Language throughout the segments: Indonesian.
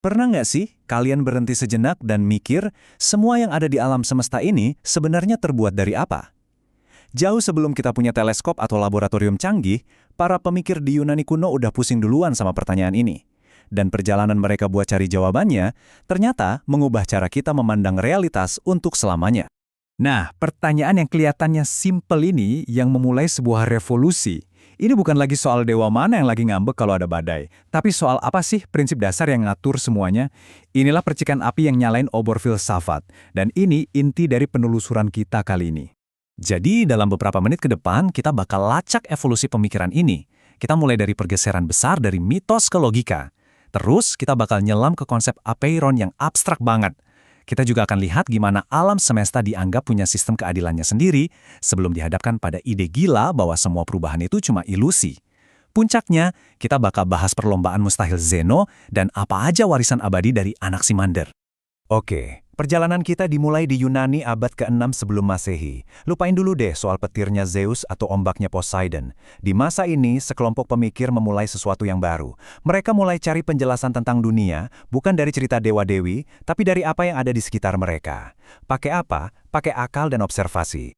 Pernah nggak sih kalian berhenti sejenak dan mikir, semua yang ada di alam semesta ini sebenarnya terbuat dari apa? Jauh sebelum kita punya teleskop atau laboratorium canggih, para pemikir di Yunani kuno udah pusing duluan sama pertanyaan ini. Dan perjalanan mereka buat cari jawabannya, ternyata mengubah cara kita memandang realitas untuk selamanya. Nah, pertanyaan yang kelihatannya simpel ini yang memulai sebuah revolusi. Ini bukan lagi soal dewa mana yang lagi ngambek kalau ada badai, tapi soal apa sih prinsip dasar yang ngatur semuanya? Inilah percikan api yang nyalain obor filsafat, dan ini inti dari penelusuran kita kali ini. Jadi, dalam beberapa menit ke depan, kita bakal lacak evolusi pemikiran ini. Kita mulai dari pergeseran besar dari mitos ke logika. Terus, kita bakal nyelam ke konsep apeiron yang abstrak banget. Kita juga akan lihat gimana alam semesta dianggap punya sistem keadilannya sendiri sebelum dihadapkan pada ide gila bahwa semua perubahan itu cuma ilusi. Puncaknya, kita bakal bahas perlombaan mustahil Zeno dan apa aja warisan abadi dari Anaximander. Oke, perjalanan kita dimulai di Yunani abad ke-6 sebelum Masehi. Lupain dulu deh soal petirnya Zeus atau ombaknya Poseidon. Di masa ini, sekelompok pemikir memulai sesuatu yang baru. Mereka mulai cari penjelasan tentang dunia, bukan dari cerita dewa-dewi, tapi dari apa yang ada di sekitar mereka. Pakai apa? Pakai akal dan observasi.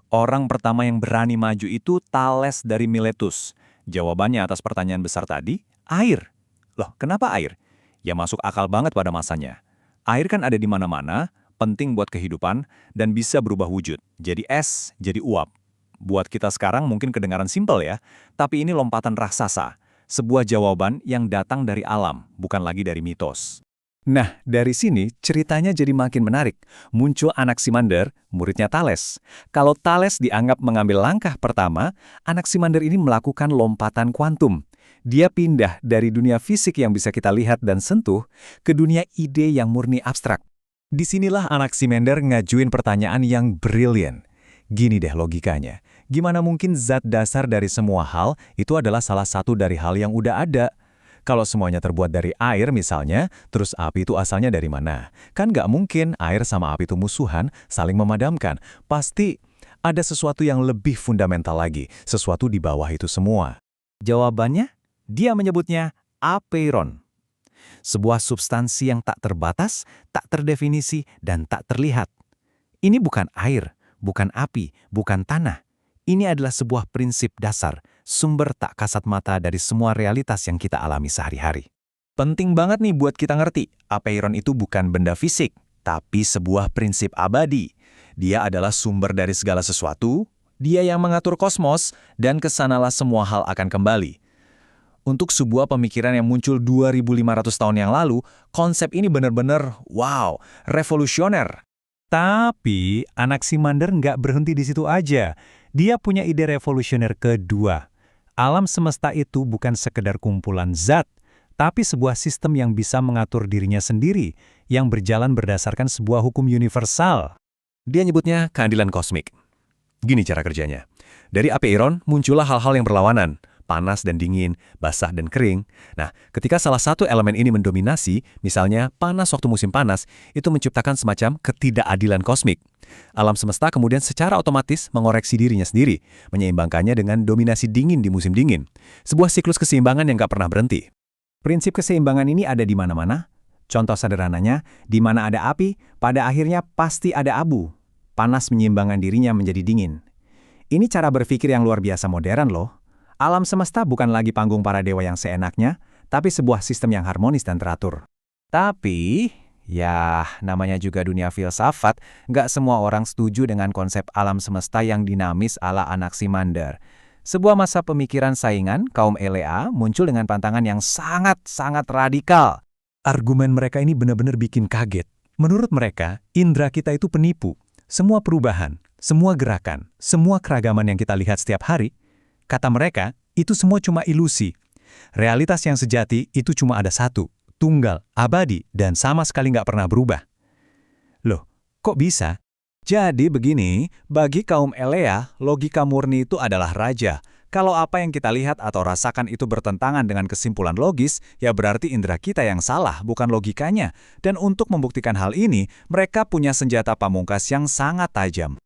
Orang pertama yang berani maju itu Thales dari Miletus. Jawabannya atas pertanyaan besar tadi, air. Loh, kenapa air? Ya masuk akal banget pada masanya. Air kan ada di mana-mana, penting buat kehidupan, dan bisa berubah wujud. Jadi es, jadi uap. Buat kita sekarang mungkin kedengaran simpel ya, tapi ini lompatan raksasa. Sebuah jawaban yang datang dari alam, bukan lagi dari mitos. Nah, dari sini ceritanya jadi makin menarik. Muncul Anaximander, muridnya Thales. Kalau Thales dianggap mengambil langkah pertama, Anaximander ini melakukan lompatan kuantum. Dia pindah dari dunia fisik yang bisa kita lihat dan sentuh ke dunia ide yang murni abstrak. Disinilah Anaximander ngajuin pertanyaan yang brilian. Gini deh logikanya, gimana mungkin zat dasar dari semua hal itu adalah salah satu dari hal yang udah ada? Kalau semuanya terbuat dari air misalnya, terus api itu asalnya dari mana? Kan nggak mungkin air sama api itu musuhan, saling memadamkan. Pasti ada sesuatu yang lebih fundamental lagi, sesuatu di bawah itu semua. Jawabannya? Dia menyebutnya apeiron. Sebuah substansi yang tak terbatas, tak terdefinisi, dan tak terlihat. Ini bukan air, bukan api, bukan tanah. Ini adalah sebuah prinsip dasar, sumber tak kasat mata dari semua realitas yang kita alami sehari-hari. Penting banget nih buat kita ngerti, apeiron itu bukan benda fisik, tapi sebuah prinsip abadi. Dia adalah sumber dari segala sesuatu, dia yang mengatur kosmos, dan kesanalah semua hal akan kembali. Untuk sebuah pemikiran yang muncul 2500 tahun yang lalu, konsep ini benar-benar, wow, revolusioner. Tapi, Anaximander nggak berhenti di situ aja. Dia punya ide revolusioner kedua. Alam semesta itu bukan sekedar kumpulan zat, tapi sebuah sistem yang bisa mengatur dirinya sendiri, yang berjalan berdasarkan sebuah hukum universal. Dia nyebutnya keadilan kosmik. Gini cara kerjanya. Dari apeiron muncullah hal-hal yang berlawanan. Panas dan dingin, basah dan kering. Nah, ketika salah satu elemen ini mendominasi, misalnya panas waktu musim panas, itu menciptakan semacam ketidakadilan kosmik. Alam semesta kemudian secara otomatis mengoreksi dirinya sendiri, menyeimbangkannya dengan dominasi dingin di musim dingin. Sebuah siklus keseimbangan yang nggak pernah berhenti. Prinsip keseimbangan ini ada di mana-mana. Contoh sederhananya, di mana ada api, pada akhirnya pasti ada abu. Panas menyeimbangkan dirinya menjadi dingin. Ini cara berpikir yang luar biasa modern loh. Alam semesta bukan lagi panggung para dewa yang seenaknya, tapi sebuah sistem yang harmonis dan teratur. Tapi, ya namanya juga dunia filsafat, nggak semua orang setuju dengan konsep alam semesta yang dinamis ala Anaximander. Sebuah masa pemikiran saingan, kaum Elea, muncul dengan pantangan yang sangat-sangat radikal. Argumen mereka ini benar-benar bikin kaget. Menurut mereka, indera kita itu penipu. Semua perubahan, semua gerakan, semua keragaman yang kita lihat setiap hari, kata mereka, itu semua cuma ilusi. Realitas yang sejati itu cuma ada satu, tunggal, abadi, dan sama sekali nggak pernah berubah. Loh, kok bisa? Jadi begini, bagi kaum Elea, logika murni itu adalah raja. Kalau apa yang kita lihat atau rasakan itu bertentangan dengan kesimpulan logis, ya berarti indera kita yang salah, bukan logikanya. Dan untuk membuktikan hal ini, mereka punya senjata pamungkas yang sangat tajam.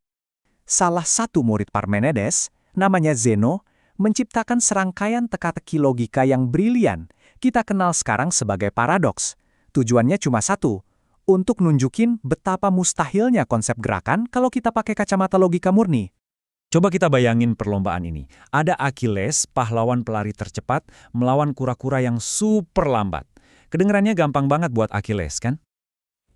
Salah satu murid Parmenides, namanya Zeno, menciptakan serangkaian teka-teki logika yang brilian. Kita kenal sekarang sebagai paradoks. Tujuannya cuma satu, untuk nunjukin betapa mustahilnya konsep gerakan kalau kita pakai kacamata logika murni. Coba kita bayangin perlombaan ini. Ada Achilles, pahlawan pelari tercepat, melawan kura-kura yang super lambat. Kedengerannya gampang banget buat Achilles, kan?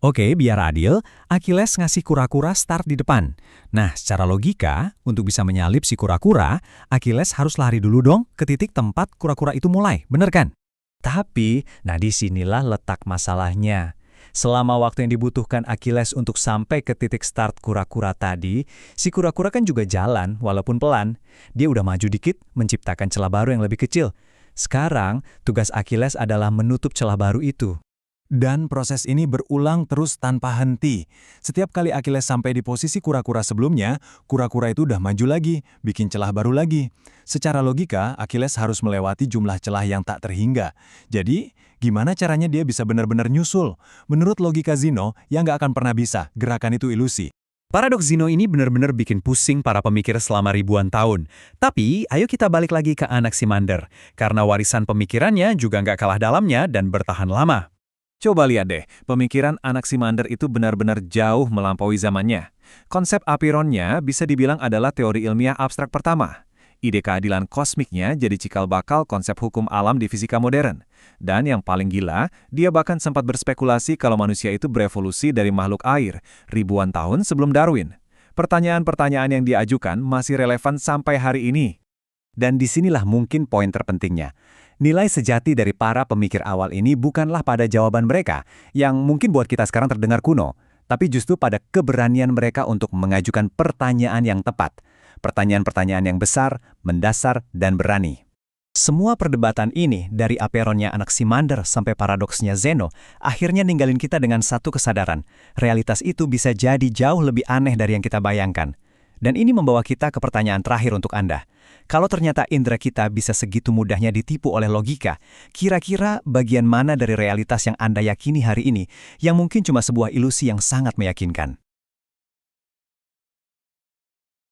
Oke, biar adil, Achilles ngasih kura-kura start di depan. Nah, secara logika, untuk bisa menyalip si kura-kura, Achilles harus lari dulu dong ke titik tempat kura-kura itu mulai, bener kan? Tapi, nah disinilah letak masalahnya. Selama waktu yang dibutuhkan Achilles untuk sampai ke titik start kura-kura tadi, si kura-kura kan juga jalan, walaupun pelan. Dia udah maju dikit, menciptakan celah baru yang lebih kecil. Sekarang, tugas Achilles adalah menutup celah baru itu. Dan proses ini berulang terus tanpa henti. Setiap kali Achilles sampai di posisi kura-kura sebelumnya, kura-kura itu udah maju lagi, bikin celah baru lagi. Secara logika, Achilles harus melewati jumlah celah yang tak terhingga. Jadi, gimana caranya dia bisa benar-benar nyusul? Menurut logika Zeno, yang nggak akan pernah bisa, gerakan itu ilusi. Paradoks Zeno ini benar-benar bikin pusing para pemikir selama ribuan tahun. Tapi, ayo kita balik lagi ke Anaximander, karena warisan pemikirannya juga nggak kalah dalamnya dan bertahan lama. Coba lihat deh, pemikiran Anaximander itu benar-benar jauh melampaui zamannya. Konsep apironnya bisa dibilang adalah teori ilmiah abstrak pertama. Ide keadilan kosmiknya jadi cikal bakal konsep hukum alam di fisika modern. Dan yang paling gila, dia bahkan sempat berspekulasi kalau manusia itu berevolusi dari makhluk air, ribuan tahun sebelum Darwin. Pertanyaan-pertanyaan yang diajukan masih relevan sampai hari ini. Dan disinilah mungkin poin terpentingnya. Nilai sejati dari para pemikir awal ini bukanlah pada jawaban mereka, yang mungkin buat kita sekarang terdengar kuno, tapi justru pada keberanian mereka untuk mengajukan pertanyaan yang tepat. Pertanyaan-pertanyaan yang besar, mendasar, dan berani. Semua perdebatan ini, dari aperonnya Anaximander sampai paradoksnya Zeno, akhirnya ninggalin kita dengan satu kesadaran. Realitas itu bisa jadi jauh lebih aneh dari yang kita bayangkan. Dan ini membawa kita ke pertanyaan terakhir untuk Anda. Kalau ternyata indera kita bisa segitu mudahnya ditipu oleh logika, kira-kira bagian mana dari realitas yang Anda yakini hari ini yang mungkin cuma sebuah ilusi yang sangat meyakinkan?